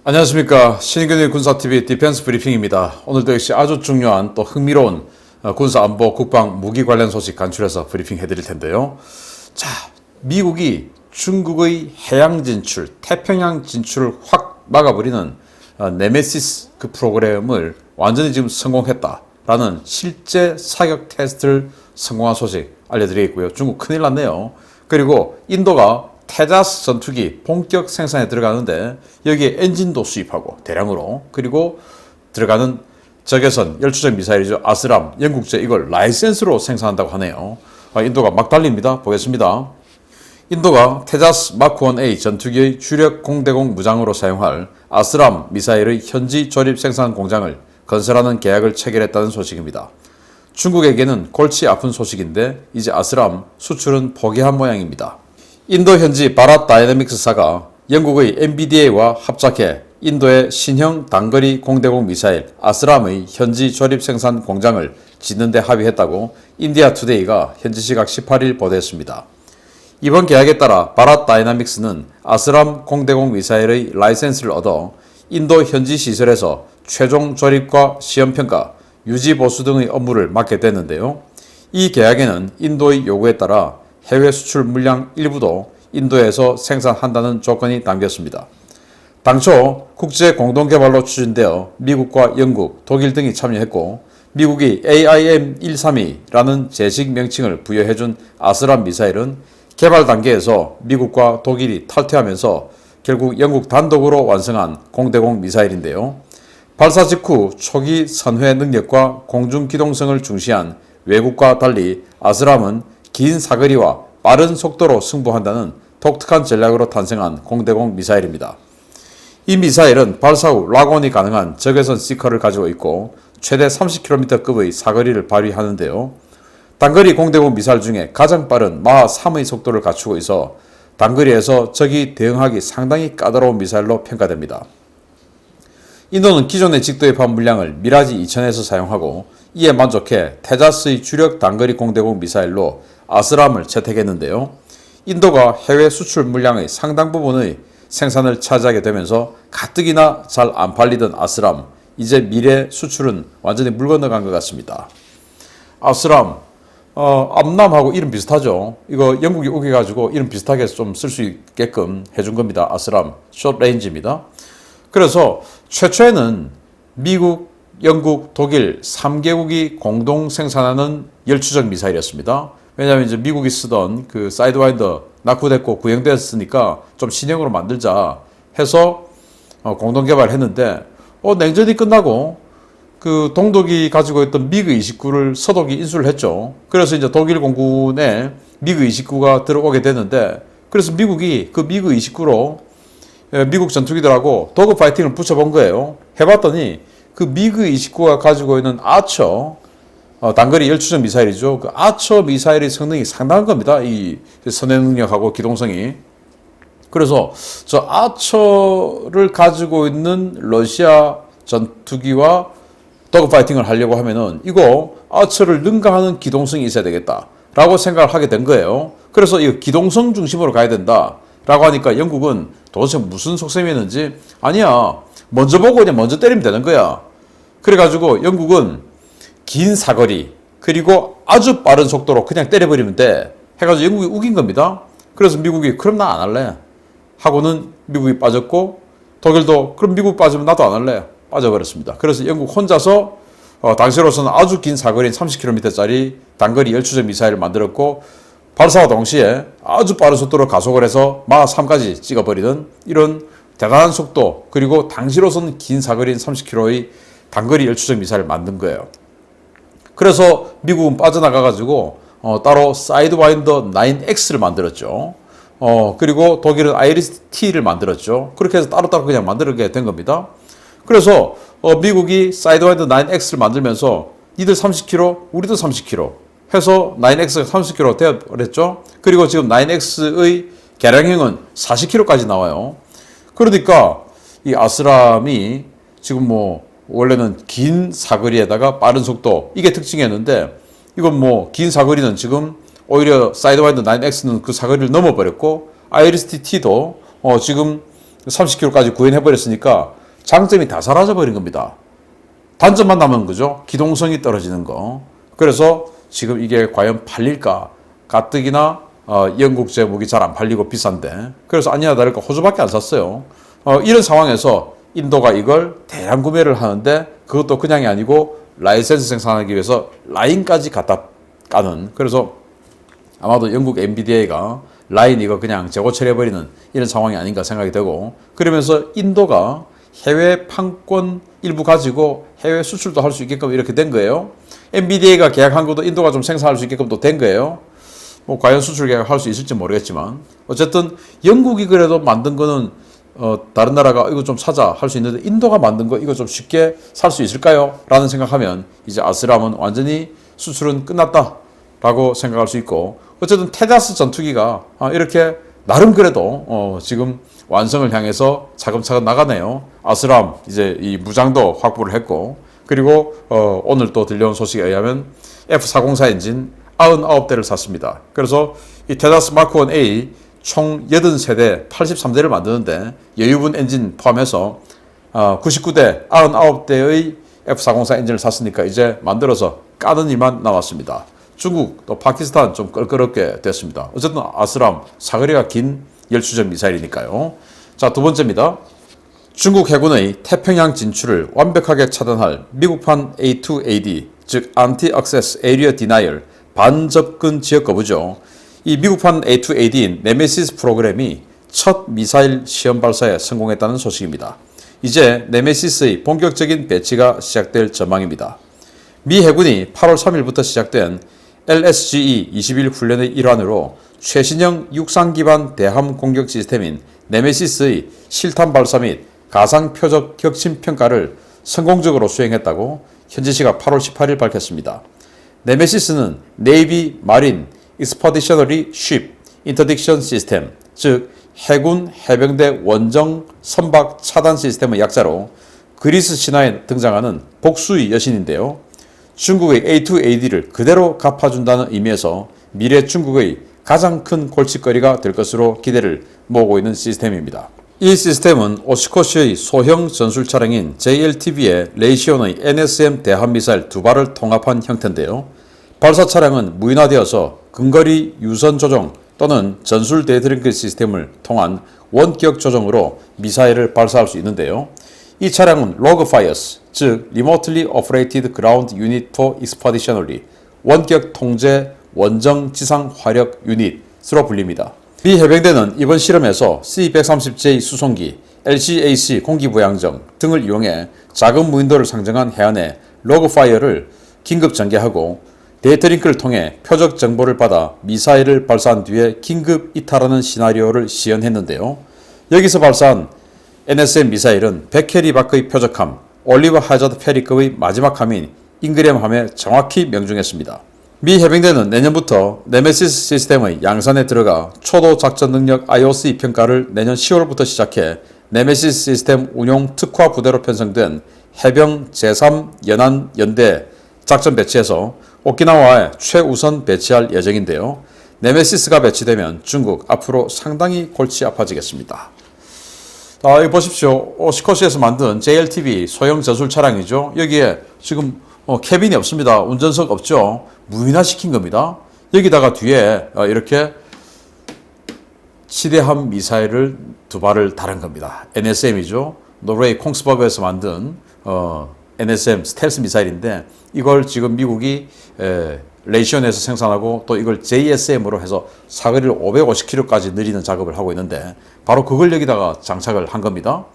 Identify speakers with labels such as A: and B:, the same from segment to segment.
A: 안녕하십니까. 신인근의 군사TV 디펜스 브리핑입니다. 오늘도 역시 아주 중요한 또 흥미로운 군사안보 국방 무기 관련 소식 간추려서 브리핑 해드릴 텐데요. 자, 미국이 중국의 해양 진출, 태평양 진출을 확 막아버리는 네메시스 그 프로그램을 완전히 지금 성공했다라는 실제 사격 테스트를 성공한 소식 알려드리겠고요. 중국 큰일 났네요. 그리고 인도가 테자스 전투기 본격 생산에 들어가는데 여기에 엔진도 수입하고 대량으로, 그리고 들어가는 적외선 열추적 미사일이죠. 아스람, 영국제, 이걸 라이센스로 생산한다고 하네요. 인도가 막 달립니다. 보겠습니다. 인도가 테자스 마크 1A 전투기의 주력 공대공 무장으로 사용할 아스람 미사일의 현지 조립 생산 공장을 건설하는 계약을 체결했다는 소식입니다. 중국에게는 골치 아픈 소식인데 이제 아스람 수출은 포기한 모양입니다. 인도 현지 바랏 다이내믹스사가 영국의 MBDA와 합작해 인도의 신형 단거리 공대공 미사일 아스람의 현지 조립 생산 공장을 짓는 데 합의했다고 인디아 투데이가 현지 시각 18일 보도했습니다. 이번 계약에 따라 바랏 다이내믹스는 아스람 공대공 미사일의 라이센스를 얻어 인도 현지 시설에서 최종 조립과 시험평가, 유지 보수 등의 업무를 맡게 됐는데요. 이 계약에는 인도의 요구에 따라 해외 수출 물량 일부도 인도에서 생산한다는 조건이 담겼습니다. 당초 국제 공동개발로 추진되어 미국과 영국, 독일 등이 참여했고 미국이 AIM-132라는 제식 명칭을 부여해준 아스람 미사일은 개발 단계에서 미국과 독일이 탈퇴하면서 결국 영국 단독으로 완성한 공대공 미사일인데요. 발사 직후 초기 선회 능력과 공중 기동성을 중시한 외국과 달리 아스람은 긴 사거리와 빠른 속도로 승부한다는 독특한 전략으로 탄생한 공대공 미사일입니다. 이 미사일은 발사 후 락온이 가능한 적외선 시커를 가지고 있고 최대 30km급의 사거리를 발휘하는데요. 단거리 공대공 미사일 중에 가장 빠른 마하 3의 속도를 갖추고 있어 단거리에서 적이 대응하기 상당히 까다로운 미사일로 평가됩니다. 인도는 기존의 직도입한 물량을 미라지 2000에서 사용하고 이에 만족해 테자스의 주력 단거리 공대공 미사일로 아스람을 채택했는데요. 인도가 해외 수출 물량의 상당 부분의 생산을 차지하게 되면서 가뜩이나 잘 안 팔리던 아스람, 이제 미래 수출은 완전히 물 건너간 것 같습니다. 아스람, 암남하고 이름 비슷하죠. 이거 영국이 우겨가지고 이름 비슷하게 좀 쓸 수 있게끔 해준 겁니다. 아스람, 숏레인지입니다. 그래서 최초에는 미국, 영국, 독일 3개국이 공동 생산하는 열추적 미사일이었습니다. 왜냐하면 이제 미국이 쓰던 그 사이드와인더 낙후됐고 구형되었으니까 좀 신형으로 만들자 해서 공동 개발했는데 냉전이 끝나고 그 동독이 가지고 있던 미그 29를 서독이 인수를 했죠. 그래서 이제 독일 공군에 미그 29가 들어오게 됐는데 그래서 미국이 그 미그 29로 미국 전투기들하고 도그 파이팅을 붙여본 거예요. 해봤더니 그 미그 29가 가지고 있는 아처 단거리 열추적 미사일이죠. 그 아처 미사일의 성능이 상당한 겁니다. 이 선회 능력하고 기동성이. 그래서 저 아처를 가지고 있는 러시아 전투기와 도그 파이팅을 하려고 하면은 이거 아처를 능가하는 기동성이 있어야 되겠다라고 생각을 하게 된 거예요. 그래서 이 기동성 중심으로 가야 된다라고 하니까 영국은 도대체 무슨 속셈이었는지 아니야. 먼저 보고 그냥 먼저 때리면 되는 거야. 그래가지고 영국은 긴 사거리 그리고 아주 빠른 속도로 그냥 때려버리면 돼 해가지고 영국이 우긴 겁니다. 그래서 미국이 그럼 나 안 할래 하고는 미국이 빠졌고 독일도 그럼 미국 빠지면 나도 안 할래 빠져버렸습니다. 그래서 영국 혼자서 당시로서는 아주 긴 사거리인 30km짜리 단거리 열추적 미사일을 만들었고 발사와 동시에 아주 빠른 속도로 가속을 해서 마하 3까지 찍어버리는 이런 대단한 속도, 그리고 당시로서는 긴 사거리인 30km의 단거리 열추적 미사일을 만든 거예요. 그래서 미국은 빠져나가가지고 따로 사이드와인더 9X를 만들었죠. 그리고 독일은 IRIS-T를 만들었죠. 그렇게 해서 따로따로 그냥 만들게 된 겁니다. 그래서 미국이 사이드와인더 9X를 만들면서 니들 30km, 우리도 30km 해서 9X가 30km 되어버렸죠. 그리고 지금 9X의 개량형은 40km까지 나와요. 그러니까 이 아스람이 지금 원래는 긴 사거리에다가 빠른 속도, 이게 특징이었는데 이건 긴 사거리는 지금 오히려 사이드와인더 9X는 그 사거리를 넘어버렸고 IRIS-T도 지금 30km까지 구현해버렸으니까 장점이 다 사라져버린 겁니다. 단점만 남은 거죠. 기동성이 떨어지는 거. 그래서 지금 이게 과연 팔릴까? 가뜩이나 영국제 무기 잘 안 팔리고 비싼데. 그래서 아니나 다를까 호주밖에 안 샀어요. 이런 상황에서 인도가 이걸 대량 구매를 하는데 그것도 그냥이 아니고 라이센스 생산하기 위해서 라인까지 갖다 까는. 그래서 아마도 영국 엔비디아가 라인 이거 그냥 재고 처리해버리는 이런 상황이 아닌가 생각이 되고, 그러면서 인도가 해외 판권 일부 가지고 해외 수출도 할 수 있게끔 이렇게 된 거예요. 엔비디아가 계약한 것도 인도가 좀 생산할 수 있게끔 또 된 거예요. 뭐 과연 수출 계약할 수 있을지 모르겠지만 어쨌든 영국이 그래도 만든 거는 다른 나라가 이거 좀 사자 할 수 있는데 인도가 만든 거 이거 좀 쉽게 살 수 있을까요? 라는 생각하면 이제 아스람은 완전히 수출은 끝났다 라고 생각할 수 있고, 어쨌든 테자스 전투기가 이렇게 나름 그래도 지금 완성을 향해서 차근차근 나가네요. 아스람 이제 이 무장도 확보를 했고, 그리고 오늘 또 들려온 소식에 의하면 F404 엔진 99대를 샀습니다. 그래서 이 테자스 마크 1A 총 80세대 83대를 만드는데 여유분 엔진 포함해서 99대 99대의 F404 엔진을 샀으니까 이제 만들어서 까는 일만 남았습니다. 중국 또 파키스탄 좀 껄끄럽게 됐습니다. 어쨌든 아스람 사거리가 긴 열추적 미사일이니까요. 자, 두 번째입니다. 중국 해군의 태평양 진출을 완벽하게 차단할 미국판 A2AD, 즉 Anti-Access Area Denial, 반접근 지역 거부죠. 이 미국판 A2AD인 네메시스 프로그램이 첫 미사일 시험 발사에 성공했다는 소식입니다. 이제 네메시스의 본격적인 배치가 시작될 전망입니다. 미 해군이 8월 3일부터 시작된 LSGE-21 훈련의 일환으로 최신형 육상 기반 대함 공격 시스템인 네메시스의 실탄 발사 및 가상 표적 격침 평가를 성공적으로 수행했다고 현지 시각 8월 18일 밝혔습니다. 네메시스는 네이비 마린 익스퍼디셔너리 쉽 인터딕션 시스템, 즉 해군 해병대 원정 선박 차단 시스템의 약자로 그리스 신화에 등장하는 복수의 여신인데요. 중국의 A2AD를 그대로 갚아준다는 의미에서 미래 중국의 가장 큰 골칫거리가 될 것으로 기대를 모으고 있는 시스템입니다. 이 시스템은 오시코시의 소형 전술 차량인 JLTV에 레이시온의 NSM 대함미사일 2발을 통합한 형태인데요. 발사 차량은 무인화되어서 근거리 유선 조정 또는 전술 데드링크 시스템을 통한 원격 조정으로 미사일을 발사할 수 있는데요. 이 차량은 로그파이어스, 즉 Remotely Operated Ground Unit for Expeditionary, 원격 통제 원정 지상 화력 유닛으로 불립니다. 미 해병대는 이번 실험에서 C-130J 수송기, LCAC 공기부양정 등을 이용해 작은 무인도를 상정한 해안에 로그파이어를 긴급 전개하고 데이터링크를 통해 표적 정보를 받아 미사일을 발사한 뒤에 긴급 이탈하는 시나리오를 시연했는데요. 여기서 발사한 NSM 미사일은 100캐리 밖의 표적함, 올리버 하자드 페리급의 마지막 함인 잉그램함에 정확히 명중했습니다. 미 해병대는 내년부터 네메시스 시스템의 양산에 들어가 초도 작전 능력 IOC 평가를 내년 10월부터 시작해 네메시스 시스템 운용 특화 부대로 편성된 해병 제3연안연대 작전 배치해서 오키나와에 최우선 배치할 예정인데요. 네메시스가 배치되면 중국 앞으로 상당히 골치 아파지겠습니다. 여기 보십시오. 오시코시에서 만든 JLTV 소형 전술 차량이죠. 여기에 지금 캐빈이 없습니다. 운전석 없죠. 무인화시킨 겁니다. 여기다가 뒤에 이렇게 지대함 미사일을 2발을 달은 겁니다. NSM이죠. 노르웨이 콩스버그에서 만든 NSM 스텔스 미사일인데 이걸 지금 미국이 레이시온에서 생산하고 또 이걸 JSM으로 해서 사거리를 550km까지 늘리는 작업을 하고 있는데 바로 그걸 여기다가 장착을 한 겁니다.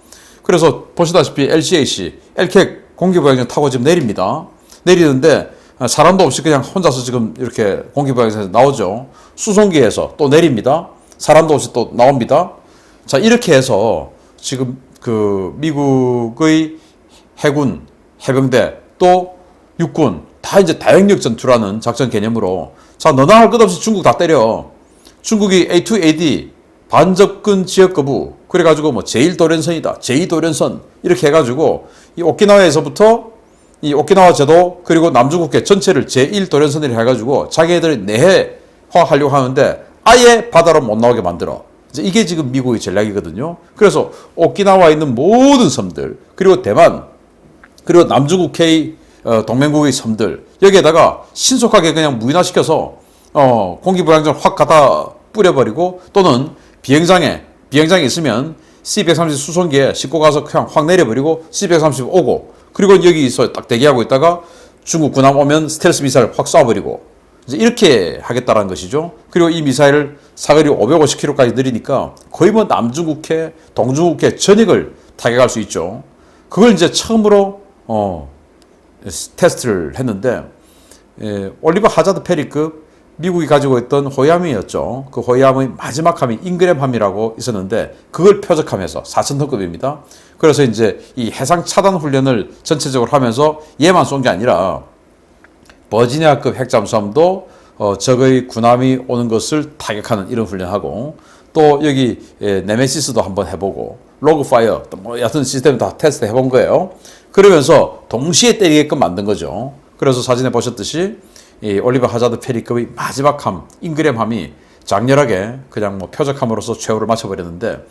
A: 그래서 보시다시피 LCAC, LCAC 공기부양정 타고 지금 내립니다. 내리는데 사람도 없이 그냥 혼자서 지금 이렇게 공기부양정에서 나오죠. 수송기에서 또 내립니다. 사람도 없이 또 나옵니다. 자, 이렇게 해서 지금 그 미국의 해군, 해병대 또 육군 다 이제 다영역 전투라는 작전 개념으로 자, 너나 할 것 없이 중국 다 때려. 중국이 A2AD 반접근 지역 거부 그래가지고 뭐 제1도련선이다, 제2도련선 이렇게 해가지고 이 오키나와에서부터 이 오키나와 제도 그리고 남중국해 전체를 제1도련선이라 해가지고 자기네들이 내해화하려고 하는데 아예 바다로 못 나오게 만들어. 이제 이게 지금 미국의 전략이거든요. 그래서 오키나와에 있는 모든 섬들, 그리고 대만, 그리고 남중국해의 동맹국의 섬들, 여기에다가 신속하게 그냥 무인화시켜서 공기부양전 확 갖다 뿌려버리고, 또는 비행장에 있으면 C-130 수송기에 싣고 가서 그냥 확 내려버리고 C-130 오고, 그리고 여기서 딱 대기하고 있다가 중국 군함 오면 스텔스 미사일 확 쏴버리고, 이제 이렇게 하겠다라는 것이죠. 그리고 이 미사일을 사거리 550km까지 느리니까 거의 뭐 남중국해, 동중국해 전역을 타격할 수 있죠. 그걸 이제 처음으로 테스트를 했는데, 올리버 하자드 페리급 미국이 가지고 있던 호위함이었죠. 그 호위함의 마지막 함이 잉그램함이라고 있었는데 그걸 표적하면서 4,000톤급입니다. 그래서 이제 이 해상 차단 훈련을 전체적으로 하면서 얘만 쏜 게 아니라 버지니아급 핵잠수함도 적의 군함이 오는 것을 타격하는 이런 훈련하고, 또 여기 네메시스도 한번 해보고 로그파이어 뭐 여하튼 시스템 다 테스트 해본 거예요. 그러면서 동시에 때리게끔 만든 거죠. 그래서 사진에 보셨듯이 이 올리버 하자드 페리급의 마지막 함 잉그램함이 장렬하게 그냥 뭐 표적함으로써 최후를 맞춰버렸는데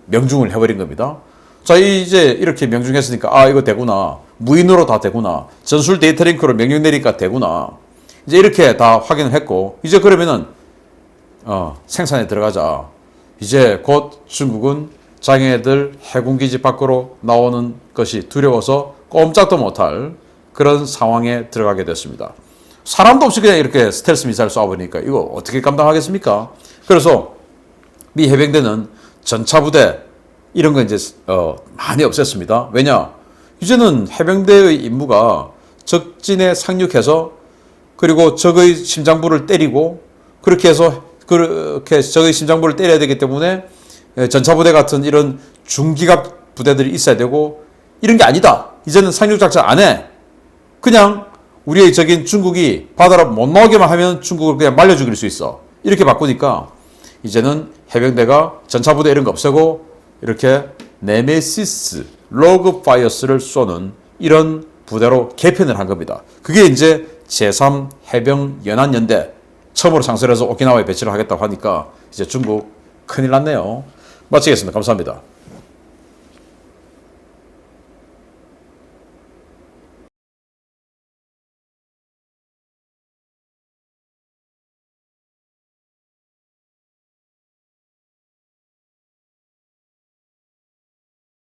A: 명중을 해버린 겁니다. 자, 이제 이렇게 명중했으니까 이거 되구나, 무인으로 다 되구나, 전술 데이터 링크로 명령 내리니까 되구나, 이제 이렇게 다 확인을 했고, 이제 그러면은 생산에 들어가자. 이제 곧 중국은 자기네들 해군기지 밖으로 나오는 것이 두려워서 꼼짝도 못할 그런 상황에 들어가게 됐습니다. 사람도 없이 그냥 이렇게 스텔스 미사일 쏴버리니까 이거 어떻게 감당하겠습니까? 그래서 미 해병대는 전차부대 이런 거 이제 많이 없앴습니다. 왜냐? 이제는 해병대의 임무가 적진에 상륙해서 그리고 적의 심장부를 때리고, 그렇게 적의 심장부를 때려야 되기 때문에 전차부대 같은 이런 중기갑 부대들이 있어야 되고, 이런 게 아니다. 이제는 상륙작전 안 해. 그냥 우리의 적인 중국이 바다로 못 나오게만 하면 중국을 그냥 말려 죽일 수 있어. 이렇게 바꾸니까 이제는 해병대가 전차부대 이런 거 없애고 이렇게 네메시스, 로그파이어스를 쏘는 이런 부대로 개편을 한 겁니다. 그게 이제 제3해병연합연대 처음으로 창설해서 오키나와에 배치를 하겠다고 하니까 이제 중국 큰일 났네요. 마치겠습니다. 감사합니다.